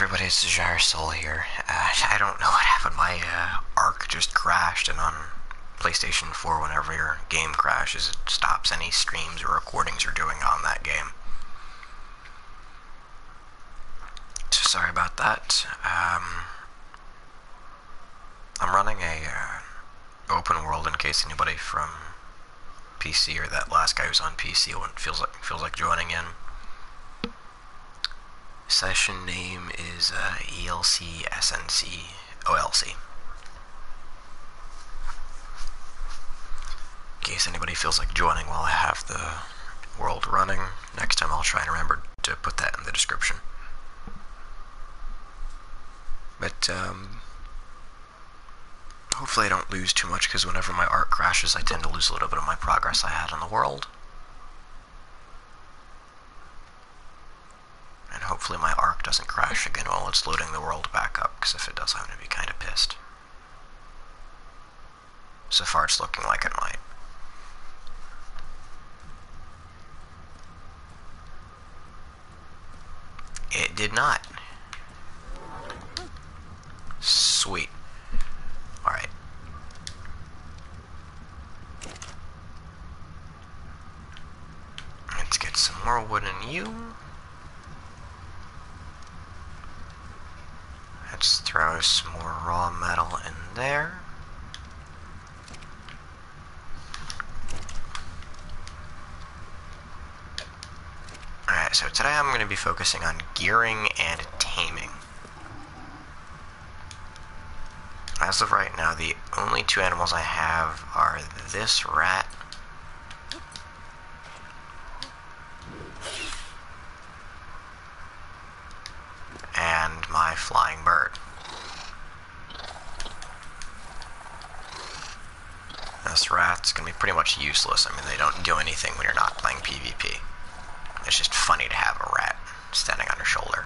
everybody, it's Soul here. I don't know what happened. My Arc just crashed, and on PlayStation 4, whenever your game crashes, it stops any streams or recordings you're doing on that game. So sorry about that. I'm running a open world in case anybody from PC or that last guy who's on PC feels like joining in. Session name is ELCSNCOLC. In case anybody feels like joining while I have the world running, next time I'll try and remember to put that in the description. But hopefully I don't lose too much, because whenever my Arc crashes I tend to lose a little bit of my progress I had on the world. And hopefully my Arc doesn't crash again while it's loading the world back up, because if it does, I'm going to be kind of pissed. So far it's looking like it might. It did not. Sweet. Alright. Let's get some more wood in you. Let's throw some more raw metal in there. Alright, so today I'm going to be focusing on gearing and taming. As of right now, the only two animals I have are this rat and my flying bird. This rat's gonna be pretty much useless. I mean, they don't do anything when you're not playing PvP. It's just funny to have a rat standing on your shoulder.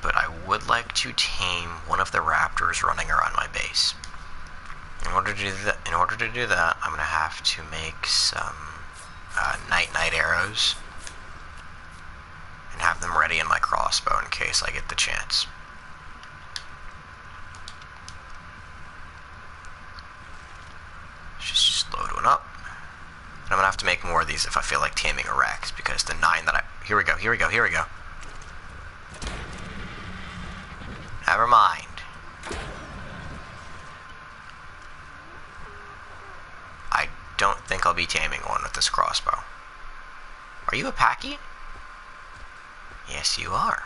But I would like to tame one of the raptors running around my base. In order to do that, I'm gonna have to make some night arrows and have them ready in my crossbow in case I get the chance. Just load one up. And I'm gonna have to make more of these if I feel like taming a Rex, because the 9 that here we go. Never mind. I don't think I'll be taming one with this crossbow. Are you a Packy? Yes, you are.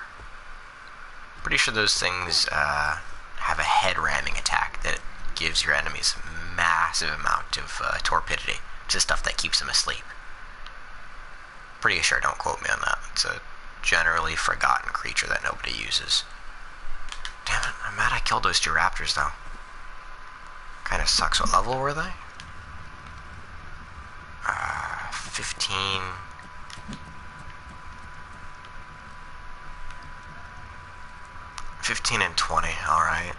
Pretty sure those things have a head ramming attack that gives your enemies a massive amount of torpidity. It's the stuff that keeps them asleep. Pretty sure, don't quote me on that. It's a generally forgotten creature that nobody uses. Damn it, I'm mad I killed those two raptors though. Kinda sucks. What level were they? 15... 15 and 20, alright.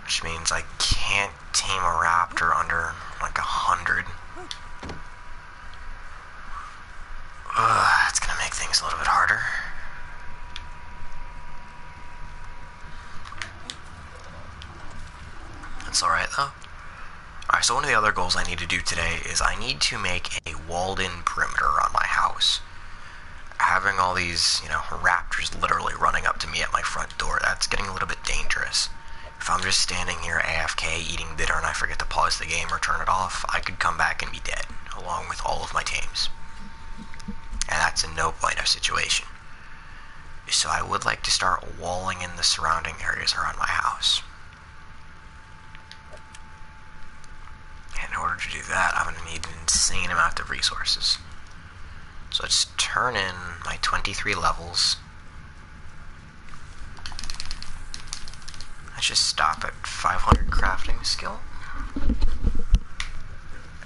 Which means I can't tame a raptor under like 100. That's gonna make things a little bit harder. That's alright though. Alright, so one of the other goals I need to do today is I need to make a walled-in perimeter on my house. Having all these, raptors literally running up to me at my front door, that's getting a little bit dangerous. If I'm just standing here AFK eating dinner and I forget to pause the game or turn it off, I could come back and be dead, along with all of my tames. And that's a no bueno situation. So I would like to start walling in the surrounding areas around my house. And in order to do that, I'm going to need an insane amount of resources. So let's turn in my 23 levels. Let's just stop at 500 crafting skill.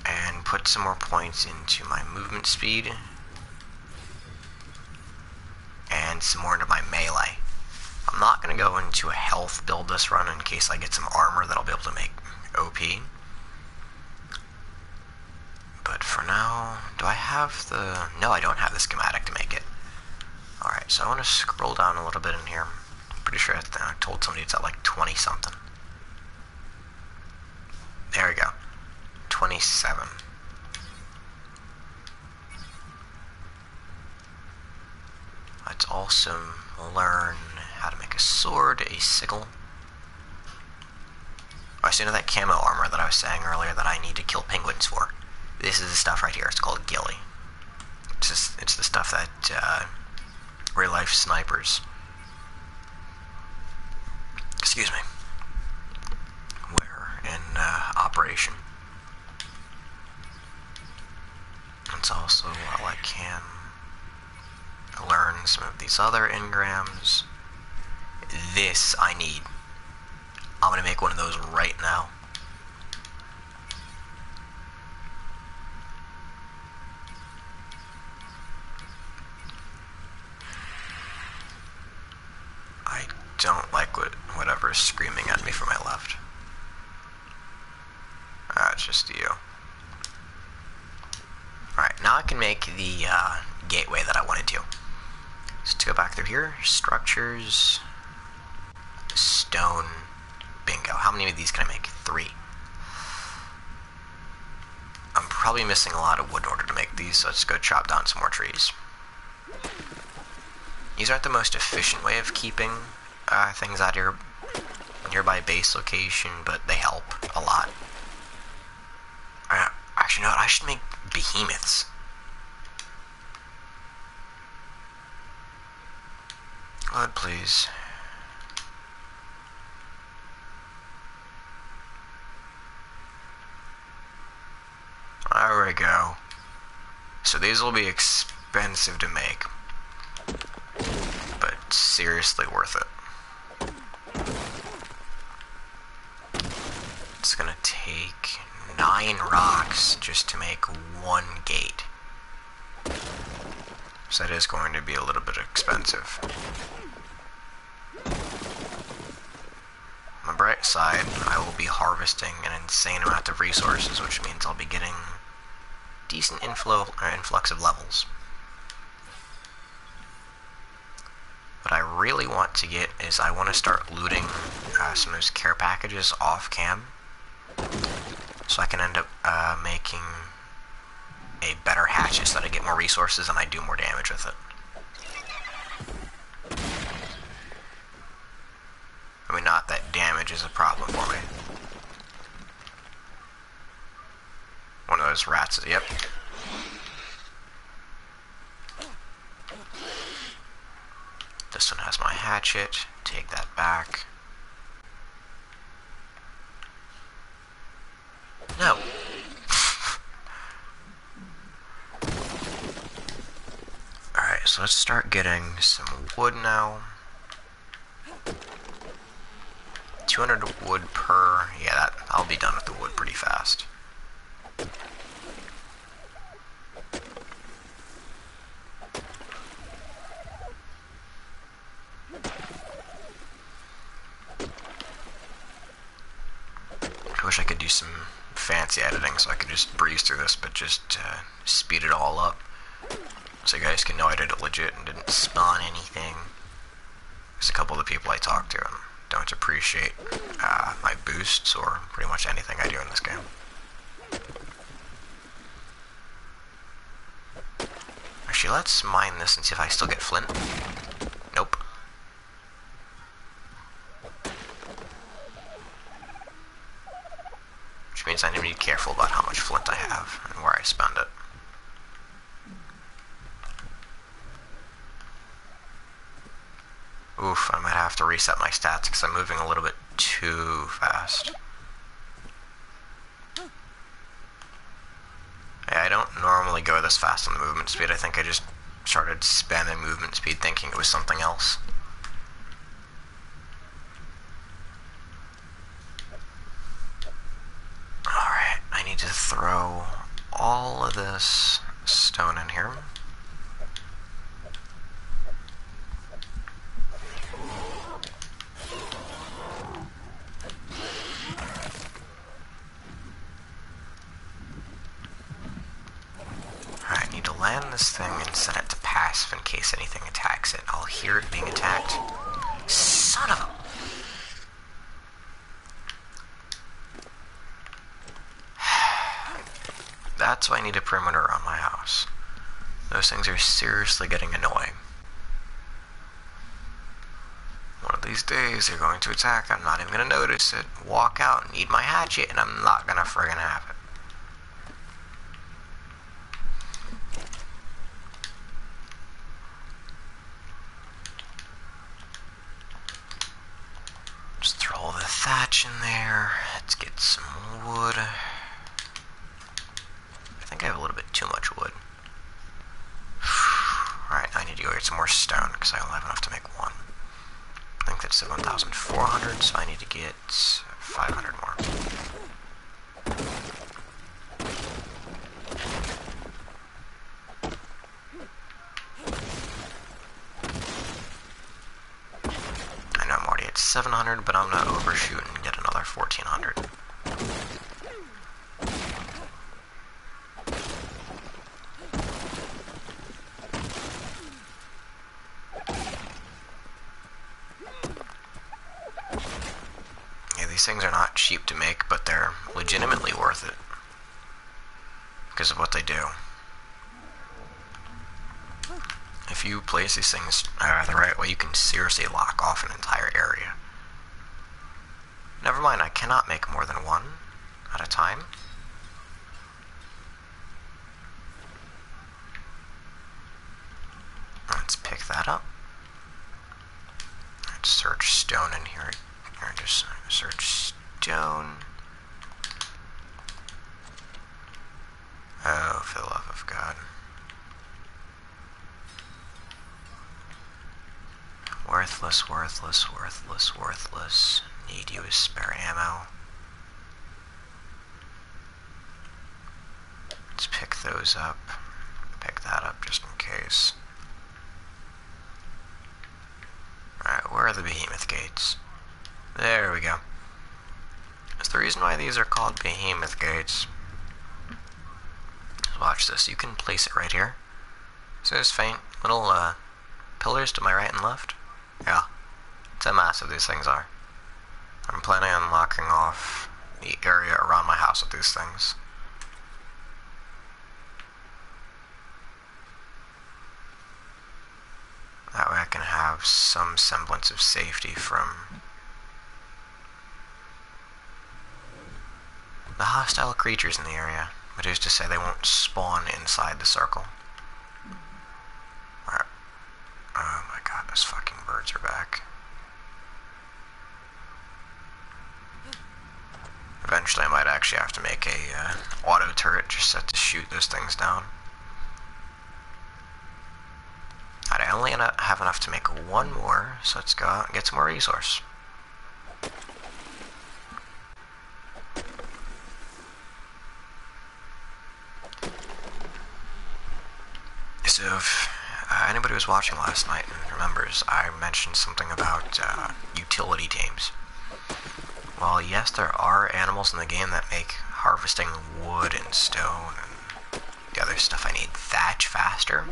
And put some more points into my movement speed. And some more into my melee. I'm not going to go into a health build this run in case I get some armor that I'll be able to make OP. But for now, do I have the... No, I don't have the schematic to make it. Alright, so I want to scroll down a little bit in here. I'm pretty sure I told somebody it's at like 20 something. There we go. 27. Let's also learn how to make a sword, a sickle. Oh, so you know that camo armor that I was saying earlier that I need to kill penguins for? This is the stuff right here. It's called ghillie. It's the stuff that real life snipers, excuse me, wear in operation. It's also, while I can learn some of these other engrams, this I need. I'm gonna make one of those right now. I don't like whatever is screaming at me from my left. It's just you. Alright, now I can make the gateway that I wanted to. So to go back through here, structures, stone, bingo. How many of these can I make? 3. I'm probably missing a lot of wood in order to make these, so let's go chop down some more trees. These aren't the most efficient way of keeping things at your nearby base location, but they help a lot. Actually, you know what? I should make behemoths. Wood, please. There we go. So these will be expensive to make, but seriously worth it. It's gonna take 9 rocks just to make 1 gate. So that is going to be a little bit expensive. On the bright side, I will be harvesting an insane amount of resources, which means I'll be getting decent influx of levels. What I really want to get is I want to start looting some of those care packages off cam, so I can end up making a better hatchet so that I get more resources and I do more damage with it. I mean, not that damage is a problem for me. One of those rats, yep. This one has my hatchet. Take that back. No. Alright, so let's start getting some wood now. 200 wood per... yeah, I'll be done with the wood pretty fast. I wish I could do some fancy editing so I could just breeze through this, but just speed it all up so you guys can know I did it legit and didn't spawn anything. There's a couple of the people I talked to and don't appreciate my boosts or pretty much anything I do in this game. Actually, let's mine this and see if I still get flint. Nope. Which means I need to be careful about how much flint I have and where I spend it. Oof, I might have to reset my stats because I'm moving a little bit too fast. Yeah, I don't normally go this fast on the movement speed. I think I just started spamming movement speed thinking it was something else. Alright, I need to throw all of this stone in here. Land this thing and set it to pattern. passive in case anything attacks it. I'll hear it being attacked. Son of a... That's why I need a perimeter around my house. Those things are seriously getting annoying. One of these days they're going to attack, I'm not even going to notice it, walk out, need my hatchet, and I'm not going to friggin' have it. Just throw all the thatch in there. Let's get some wood. I think I have a little bit too much wood. Alright, I need to go get some more stone, because I only have enough to make one. I think that's 1,400, so I need to get 500 more. I know I'm already at 700, but I'm gonna overshoot and get another 1,400. These things are not cheap to make, but they're legitimately worth it because of what they do. If you place these things the right way, you can seriously lock off an entire area. Never mind, I cannot make more than one at a time. Let's pick that up. Let's search stone in here. Or just search stone. Oh, for the love of God. Worthless, worthless, worthless, worthless. Need you as spare ammo. Let's pick those up. Pick that up just in case. Alright, where are the behemoth gates? There we go. That's the reason why these are called behemoth gates. Watch this. You can place it right here. So there's faint little pillars to my right and left. Yeah. That's how massive these things are. I'm planning on locking off the area around my house with these things. That way I can have some semblance of safety from the hostile creatures in the area, which is to say they won't spawn inside the circle. Alright. Oh my god, those fucking birds are back. Eventually I might actually have to make a auto turret just set to shoot those things down. Alright, I only have enough to make one more, so let's go out and get some more resource. So if anybody was watching last night and remembers, I mentioned something about utility tames. Well, yes, there are animals in the game that make harvesting wood and stone and the other stuff I need, thatch, faster.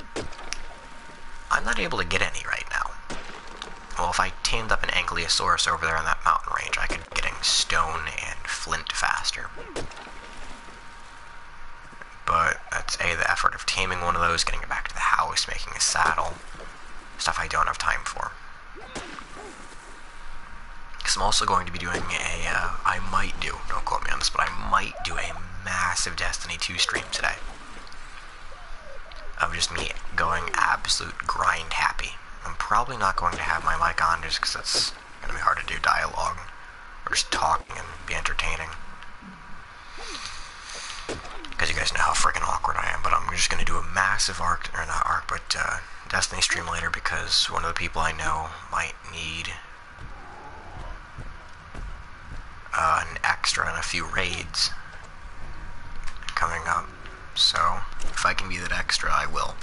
I'm not able to get any right now. Well, if I tamed up an Ankylosaurus over there on that mountain range, I could be getting stone and flint faster. But that's the effort of taming one of those, getting it back to the house, making a saddle. Stuff I don't have time for. Because I'm also going to be doing don't quote me on this, but I might do a massive Destiny 2 stream today. Of just me going absolute grind happy. I'm probably not going to have my mic on just because it's going to be hard to do dialogue. Or just talking and be entertaining. Because you guys know how freaking awkward I am, but I'm just going to do a massive Destiny stream later because one of the people I know might need an extra and a few raids coming up. So, if I can be that extra, I will.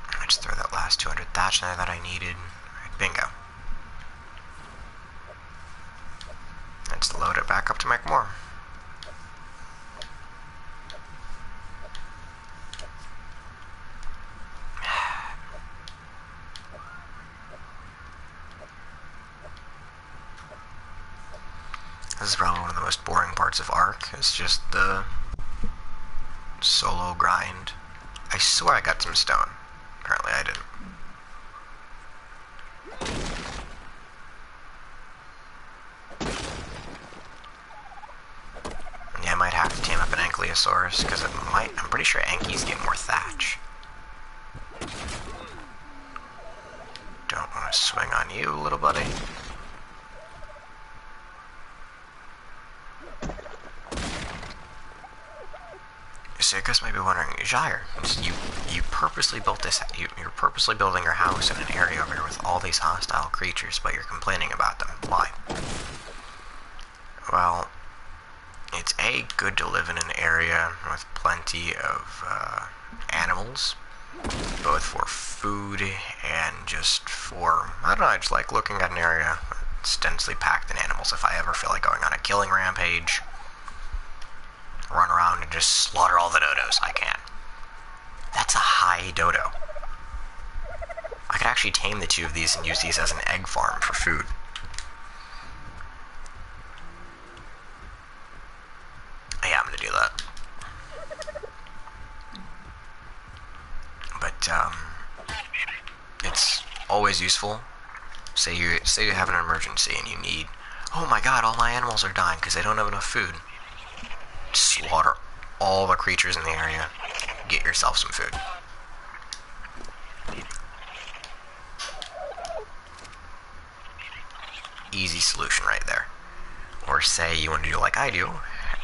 I just throw that last 200 thatch there that I needed. Right, bingo. Let's load it back up to make more. This is probably one of the most boring parts of Ark. It's just the solo grind. I swear I got some stone. Apparently I didn't. Yeah, I might have to tame up an Ankylosaurus, because I'm pretty sure Ankies get more thatch. Don't want to swing on you, little buddy. So you guys might be wondering, Jair, you purposely built this, you're purposely building your house in an area over here with all these hostile creatures, but you're complaining about them. Why? Well, it's good to live in an area with plenty of animals, both for food and just for, I don't know, I just like looking at an area that's densely packed in animals. If I ever feel like going on a killing rampage, run around and just slaughter all the dodos, I can. That's a high dodo. I could actually tame the two of these and use these as an egg farm for food. Yeah, I'm gonna do that. But, it's always useful. Say you have an emergency and you need, oh my god, all my animals are dying because they don't have enough food. Slaughter all the creatures in the area. Get yourself some food. Easy solution right there. Or say you want to do like I do,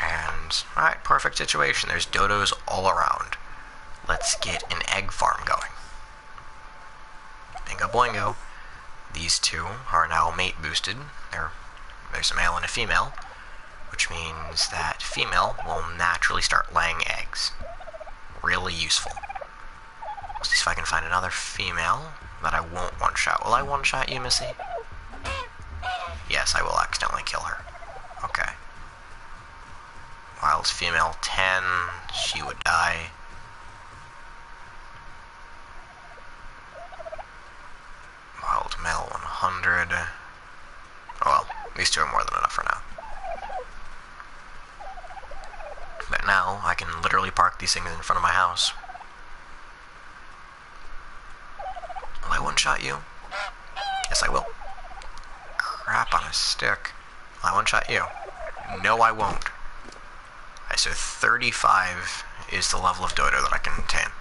and, alright, perfect situation. There's dodos all around. Let's get an egg farm going. Bingo boingo. These two are now mate boosted. There's a male and a female, which means that female will naturally start laying eggs. Really useful. Let's see if I can find another female that I won't one-shot. Will I one-shot you, Missy? Yes, I will accidentally kill her. Okay. Wild female 10, she would die. Wild male 100. Oh well, these two are more than enough for now. But now, I can literally park these things in front of my house. Will I one-shot you? Yes, I will. Crap on a stick. Will I one-shot you? No, I won't. Alright, so 35 is the level of dodo that I can tame.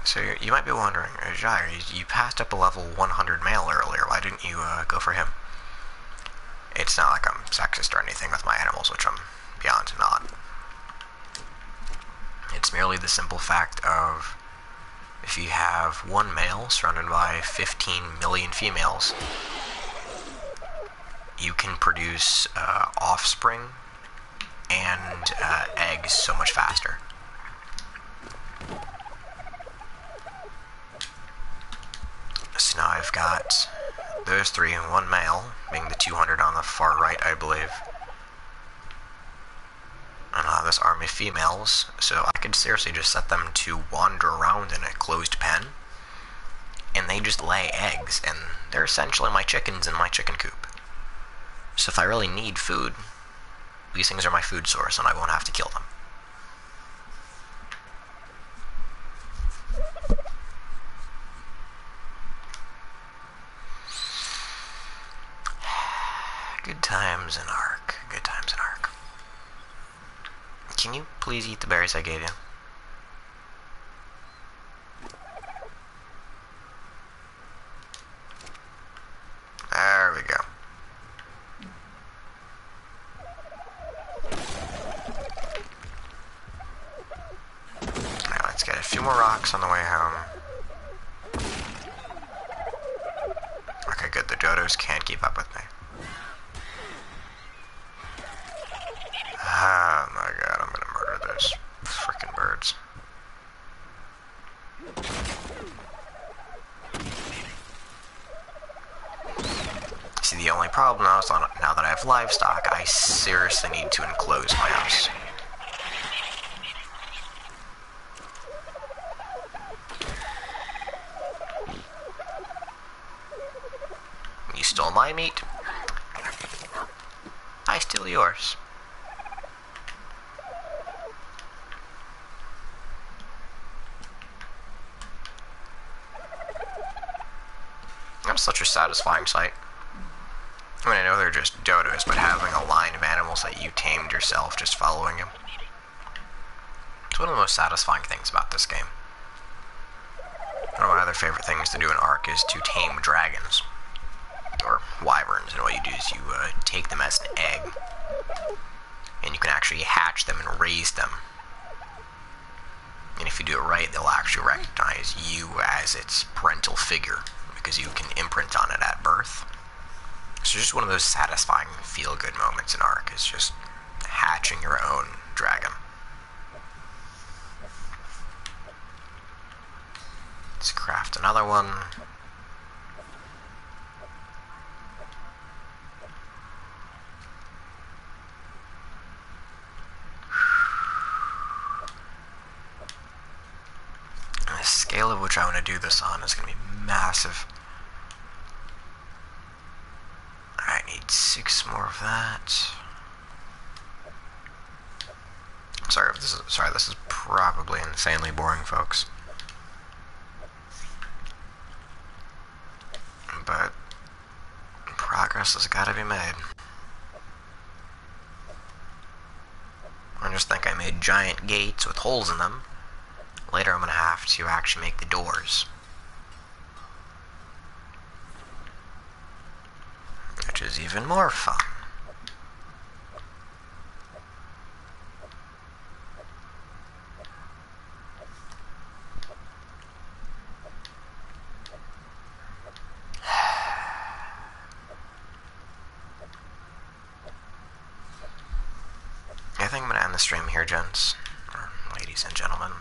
So you might be wondering, Jair, you passed up a level 100 male earlier. Why didn't you go for him? It's not like I'm sexist or anything with my animals, which I'm beyond not. It's merely the simple fact of, if you have one male surrounded by 15 million females, you can produce offspring and eggs so much faster. So now I've got those three and one male, being the 200 on the far right, I believe. And I'll have this army of females, so I could seriously just set them to wander around in a closed pen, and they just lay eggs, and they're essentially my chickens in my chicken coop. So if I really need food, these things are my food source, and I won't have to kill them. Good times in Ark. Good times in Ark. Can you please eat the berries I gave you? There we go. Now let's get a few more rocks on the way home. Okay, good. The dodos can't keep up with me. Oh my god, I'm gonna murder those frickin' birds. See, the only problem now is now that I have livestock, I seriously need to enclose my house. You stole my meat. yours. That's such a satisfying sight. I mean, I know they're just dodos, but having a line of animals that you tamed yourself just following you. It's one of the most satisfying things about this game. One of my other favorite things to do in Ark is to tame dragons. Or wyverns, and what you do is you take them as an egg, and you can actually hatch them and raise them. And if you do it right, they'll actually recognize you as its parental figure, because you can imprint on it at birth. So just one of those satisfying feel-good moments in Ark is just hatching your own dragon. Let's craft another one. And the scale of which I want to do this on is going to be massive. I need 6 more of that. Sorry, this is probably insanely boring, folks. But progress has got to be made. I just think I made giant gates with holes in them. Later I'm going to have to actually make the doors. Which is even more fun. I think I'm going to end the stream here, gents, or ladies and gentlemen.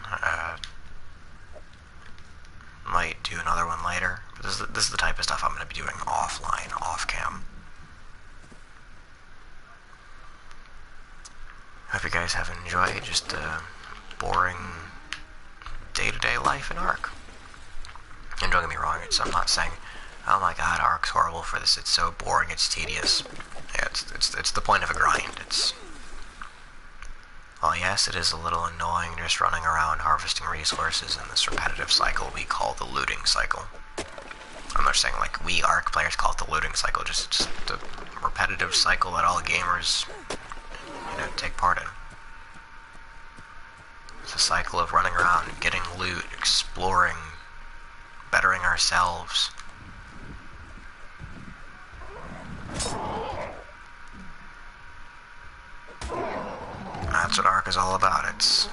Might do another one later, but this is the type of stuff I'm going to be doing offline, off-cam. Hope you guys have enjoyed just a boring day-to-day life in Ark. And don't get me wrong, I'm not saying, oh my god, Ark's horrible for this, it's so boring, it's tedious. Yeah, it's the point of a grind. Well, yes, it is a little annoying just running around harvesting resources in this repetitive cycle we call the looting cycle. I'm not saying like we Ark players call it the looting cycle, just the repetitive cycle that all gamers, take part in. It's a cycle of running around, getting loot, exploring, bettering ourselves. That's what Ark is all about. It's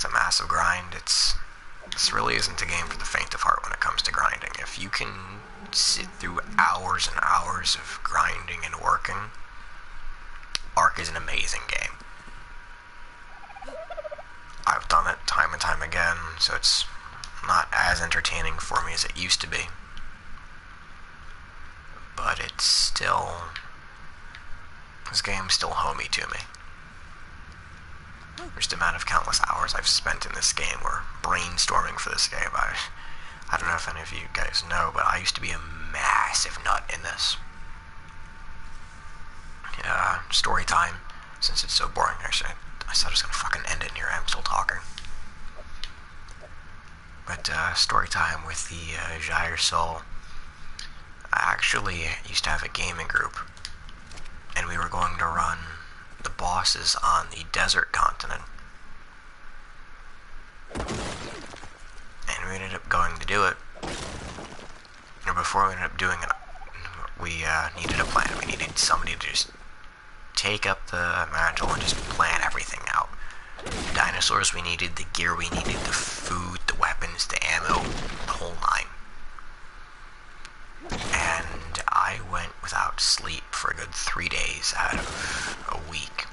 a massive grind. This really isn't a game for the faint of heart when it comes to grinding. If you can sit through hours and hours of grinding and working, Ark is an amazing game. I've done it time and time again, so it's not as entertaining for me as it used to be. But it's still... this game's still homey to me. Just the amount of countless hours I've spent in this game or brainstorming for this game. I don't know if any of you guys know, but I used to be a massive nut in this. Story time, since it's so boring. Actually, I said I was gonna fucking end it, and here I am still talking. But story time with the Gyre Soul. I actually used to have a gaming group, and we were going to run the bosses on the desert continent. And we ended up going to do it. And before we ended up doing it, we needed a plan. We needed somebody to just take up the mantle and just plan everything out. The dinosaurs we needed, the gear we needed, the food, the weapons, the ammo, the whole nine. And I went without sleep for a good 3 days out of a week.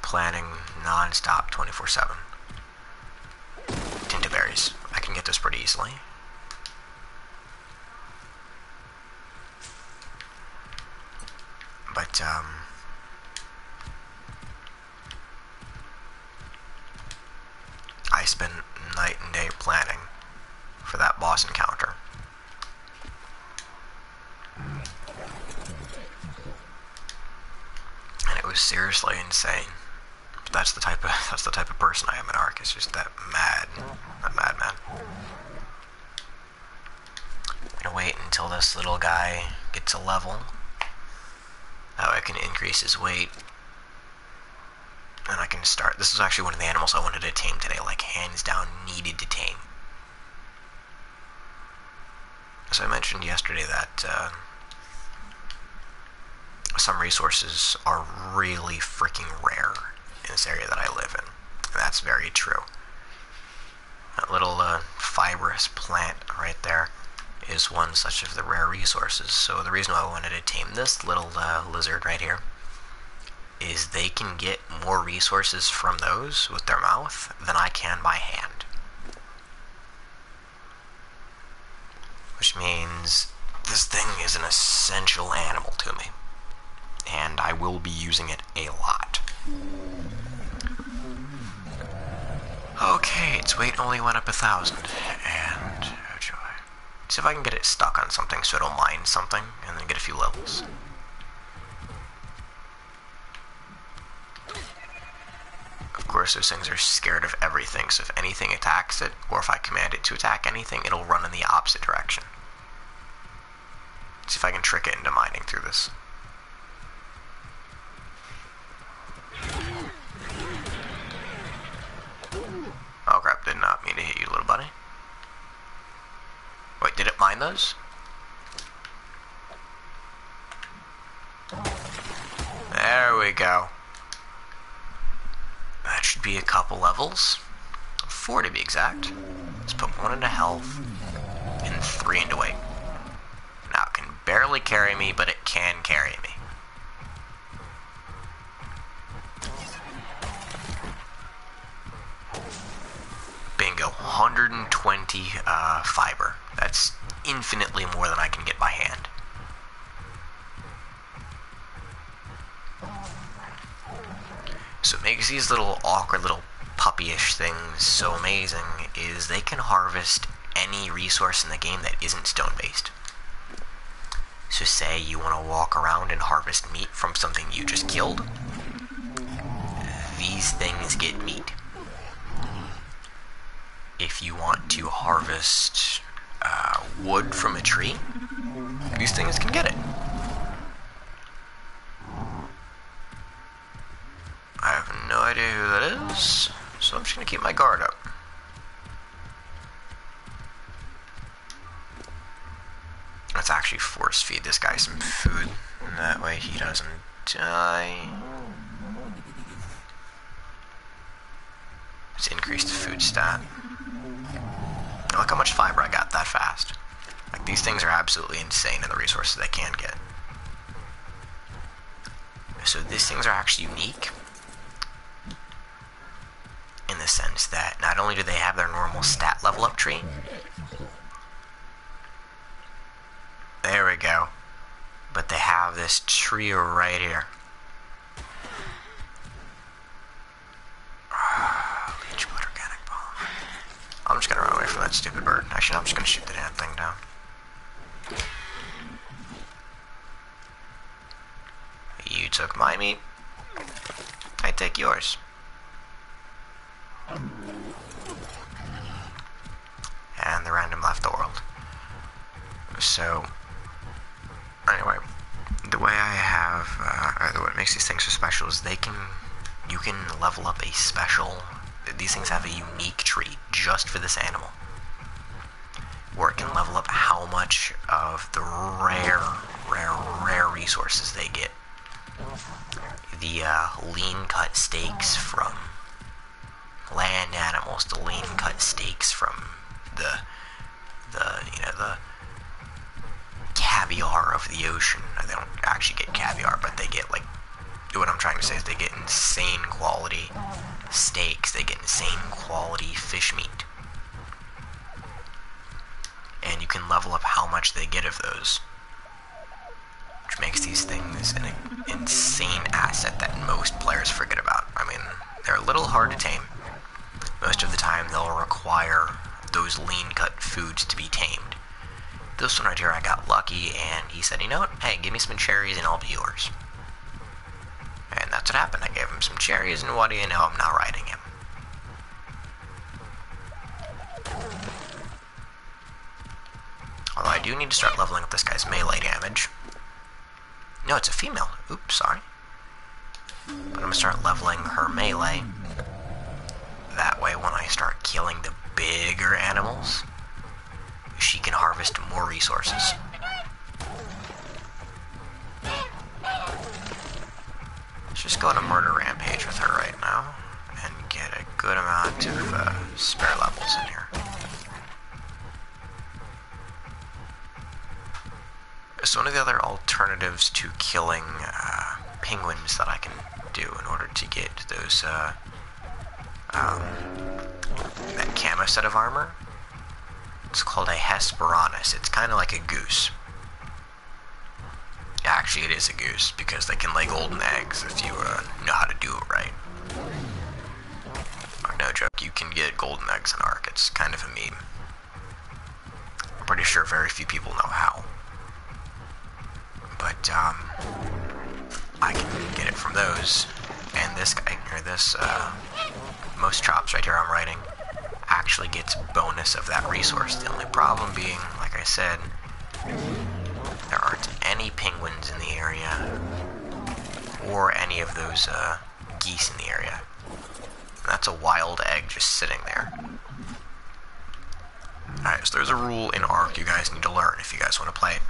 Planning non-stop 24/7. Tintaberries. I can get those pretty easily. But, I spent night and day planning for that boss encounter. It was seriously insane. But that's the type of person I am in Ark. It's just that madman. I'm gonna wait until this little guy gets a level. That way I can increase his weight. And I can start. This is actually one of the animals I wanted to tame today, like hands down needed to tame. As I mentioned yesterday that some resources are really freaking rare in this area that I live in. And that's very true. That little fibrous plant right there is one such of the rare resources. So the reason why I wanted to tame this little lizard right here is they can get more resources from those with their mouth than I can by hand. Which means this thing is an essential animal to me. And I will be using it a lot. Okay, its weight only went up 1,000. And, oh joy. See if I can get it stuck on something so it'll mine something and then get a few levels. Of course, those things are scared of everything, so if anything attacks it, or if I command it to attack anything, it'll run in the opposite direction. Let's see if I can trick it into mining through this. Oh crap, did not mean to hit you, little buddy. Wait, did it mine those? There we go. That should be a couple levels. 4 to be exact. Let's put 1 into health and 3 into weight. Now it can barely carry me, but it can carry me. Bingo, 120 fiber. That's infinitely more than I can get by hand. So what makes these little awkward little puppyish things so amazing is they can harvest any resource in the game that isn't stone based. So say you want to walk around and harvest meat from something you just killed. These things get meat. If you want to harvest wood from a tree, these things can get it. I have no idea who that is, so I'm just going to keep my guard up. Let's actually force feed this guy some food, and that way he doesn't die. Let's increase the food stat. Look how much fiber I got that fast. Like, these things are absolutely insane in the resources they can get. So these things are actually unique in the sense that not only do they have their normal stat level up tree. There we go. But they have this tree right here. Leech blood organic bomb. I'm just gonna run away from that stupid bird. Actually, no, I'm just gonna shoot the damn thing down. You took my meat. I take yours. And the random left the world. So, anyway, the way I have, what makes these things so special is you can level up a special, these things have a unique tree just for this animal, where it can level up how much of the rare resources they get. The lean cut steaks from land animals, the lean cut steaks from the caviar of the ocean. They don't actually get caviar, but they get, like, what I'm trying to say is they get insane quality steaks, they get insane quality fish meat. And you can level up how much they get of those, which makes these things an insane asset that most players forget about. I mean, they're a little hard to tame. Most of the time they'll require those lean cut foods to be tamed. This one right here, I got lucky and he said, you know what, hey, give me some cherries and I'll be yours. And what happened. I gave him some cherries, and what do you know, I'm not riding him. Although I do need to start leveling up this guy's melee damage. No, it's a female. Oops, sorry. But I'm going to start leveling her melee. That way, when I start killing the bigger animals, she can harvest more resources. Let's just go on a murder rampage with her right now and get a good amount of spare levels in here. So one of the other alternatives to killing penguins that I can do in order to get those that camo set of armor, it's called a Hesperornis. It's kind of like a goose. Actually, it is a goose, because they can lay golden eggs if you know how to do it right. No joke, you can get golden eggs in Ark. It's kind of a meme. I'm pretty sure very few people know how. But, I can get it from those. And this guy, or this, most chops right here I'm writing, actually gets bonus of that resource. The only problem being, like I said, there aren't any penguins in the area, or any of those geese in the area. And that's a wild egg just sitting there. Alright, so there's a rule in Ark you guys need to learn if you guys want to play it.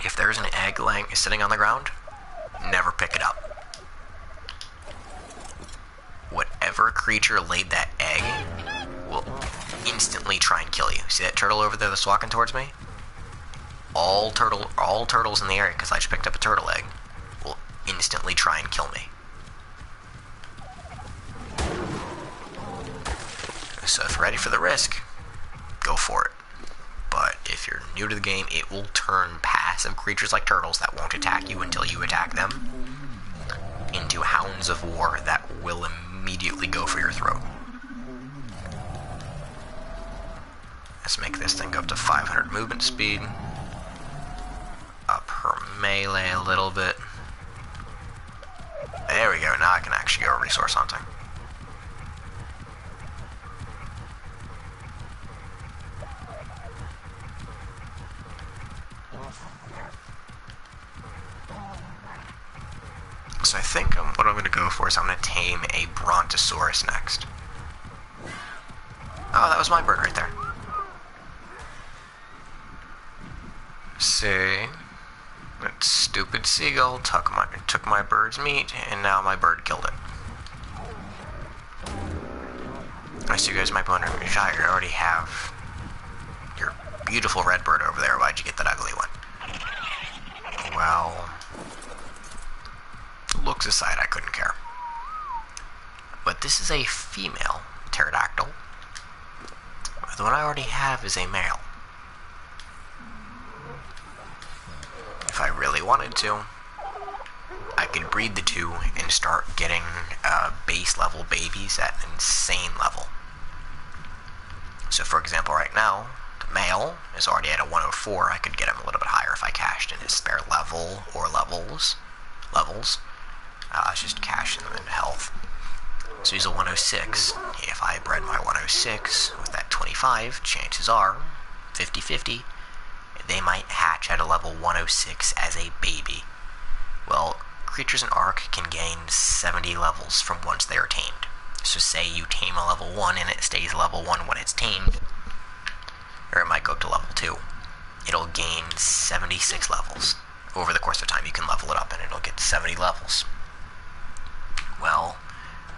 If there's an egg sitting on the ground, never pick it up. Whatever creature laid that egg will instantly try and kill you. See that turtle over there that's walking towards me? All turtles in the area, because I just picked up a turtle egg, will instantly try and kill me. So if you're ready for the risk, go for it. But if you're new to the game, it will turn passive creatures like turtles that won't attack you until you attack them into hounds of war that will immediately go for your throat. Let's make this thing go up to 500 movement speed. Up her melee a little bit. There we go, now I can actually go resource hunting. So I think what I'm going to go for is I'm going to tame a Brontosaurus next. Oh, that was my bird right there. See? That stupid seagull took my bird's meat, and now my bird killed it. I see you guys might be wondering, Jai, you already have your beautiful red bird over there. Why'd you get that ugly one? Well, looks aside, I couldn't care. But this is a female pterodactyl. The one I already have is a male. If I really wanted to, I could breed the two and start getting base level babies at an insane level. So for example, right now, the male is already at a 104. I could get him a little bit higher if I cashed in his spare level or levels. Just cash them in health. So he's a 106. If I bred my 106 with that 25, chances are 50-50 they might hatch at a level 106 as a baby. Well, creatures in Ark can gain 70 levels from once they are tamed. So say you tame a level 1 and it stays level 1 when it's tamed, or it might go up to level 2. It'll gain 76 levels. Over the course of time you can level it up and it'll get 70 levels. Well,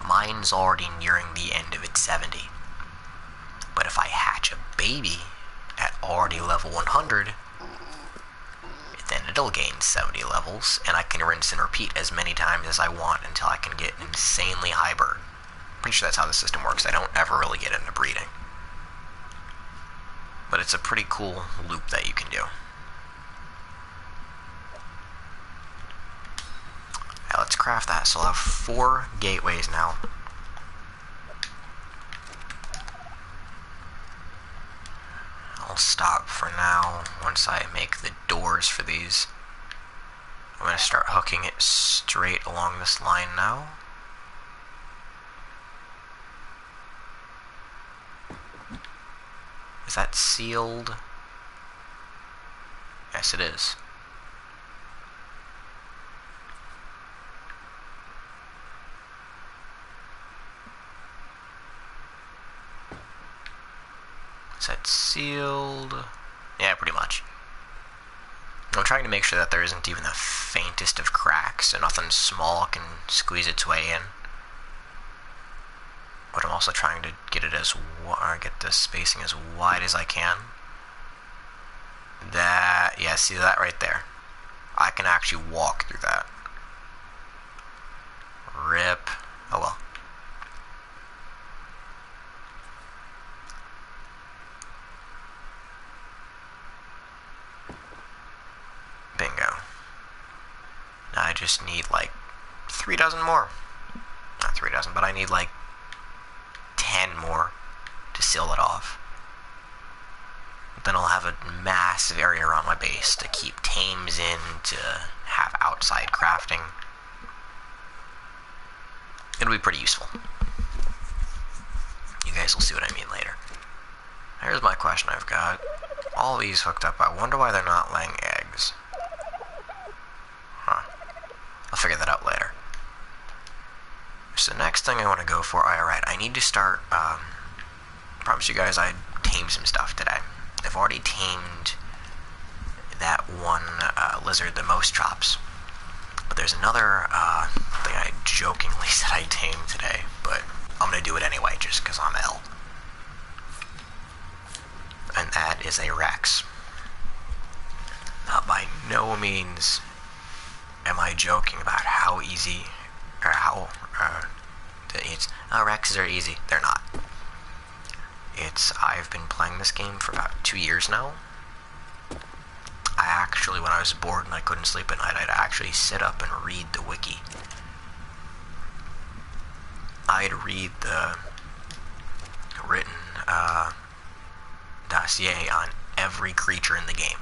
mine's already nearing the end of its 70. But if I hatch a baby at already level 100, then it'll gain 70 levels, and I can rinse and repeat as many times as I want until I can get an insanely high bird. Pretty sure that's how the system works. I don't ever really get into breeding. But it's a pretty cool loop that you can do. Now let's craft that. So I'll have 4 gateways now. I'll stop for now once I make the doors for these. I'm going to start hooking it straight along this line now. Is that sealed? Yes, it is. Is that sealed? Yeah, pretty much. I'm trying to make sure that there isn't even the faintest of cracks, so nothing small can squeeze its way in. But I'm also trying to get it get the spacing as wide as I can. Yeah, see that right there? I can actually walk through that. Rip. Oh well. Bingo. Now I just need like 3 dozen more. Not 3 dozen, but I need like 10 more to seal it off. Then I'll have a massive area around my base to keep tames in, to have outside crafting. It'll be pretty useful. You guys will see what I mean later. Here's my question I've got. All these hooked up, I wonder why they're not laying eggs. Huh. I'll figure that out later. So the next thing I want to go for, alright, I need to start, I promised you guys I'd tame some stuff today. I've already tamed that one lizard, the most chops. But there's another thing I jokingly said I tamed today, but I'm going to do it anyway, just because I'm L. And that is a Rex. Now, by no means am I joking about how easy, or how, Rexes are easy. They're not. I've been playing this game for about 2 years now. I actually, when I was bored and I couldn't sleep at night, I'd actually sit up and read the wiki. I'd read the written dossier on every creature in the game.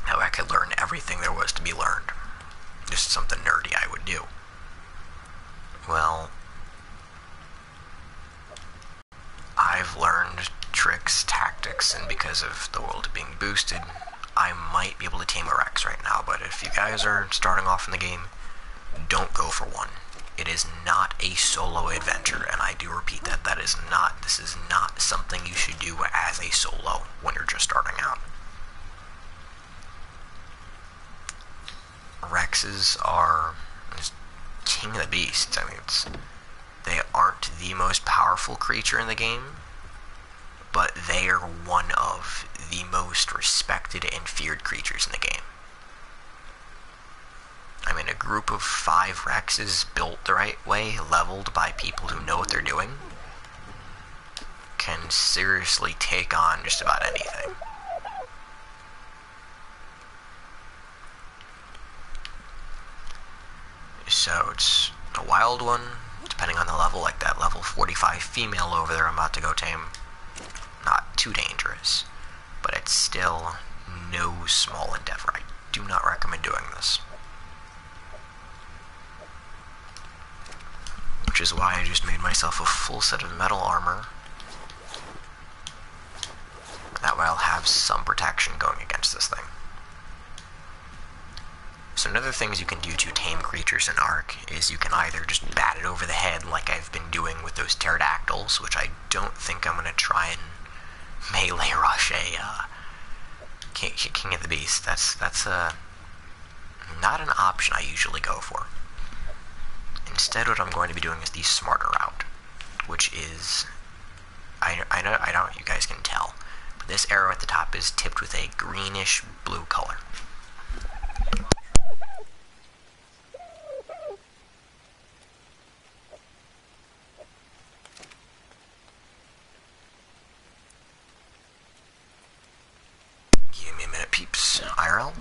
How I could learn everything there was to be learned. Just something nerdy I would do. Well, I've learned tricks, tactics, and because of the world being boosted, I might be able to tame a Rex right now, but if you guys are starting off in the game, don't go for one. It is not a solo adventure, and I do repeat that, this is not something you should do as a solo when you're just starting out. Rexes are just king of the beasts. I mean, they aren't the most powerful creature in the game, but they are one of the most respected and feared creatures in the game. I mean, a group of 5 Rexes built the right way, leveled by people who know what they're doing, can seriously take on just about anything. So it's a wild one, depending on the level, like that level 45 female over there I'm about to go tame. Not too dangerous, but it's still no small endeavor. I do not recommend doing this. Which is why I just made myself a full set of metal armor. That way I'll have some protection going against this thing. So another things you can do to tame creatures in Ark is you can either just bat it over the head like I've been doing with those pterodactyls, which I don't think I'm going to try and melee rush a King of the Beast. That's not an option I usually go for. Instead, what I'm going to be doing is the smarter route, which is, I don't know if you guys can tell, but this arrow at the top is tipped with a greenish blue color. Give me a minute, peeps. IRL.